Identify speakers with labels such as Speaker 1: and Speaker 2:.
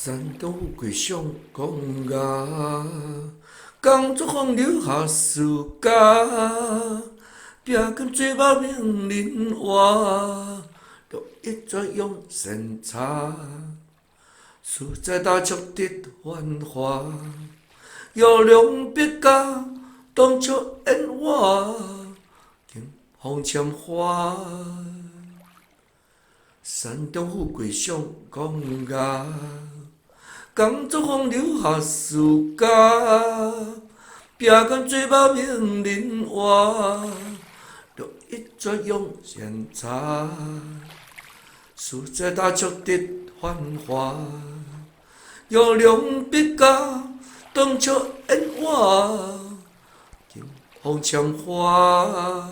Speaker 1: 山东富贵上讲雅，工作坊留下事家，拼工做某名人活，着一作用审查，实在大触得繁华，有良别家，当作烟花，经风枪花。山东富贵上讲雅，工作坊留下事家，拼工做某名人活，着一作用检查，实在大触得繁华，有良别家，当作烟花，经风枪花。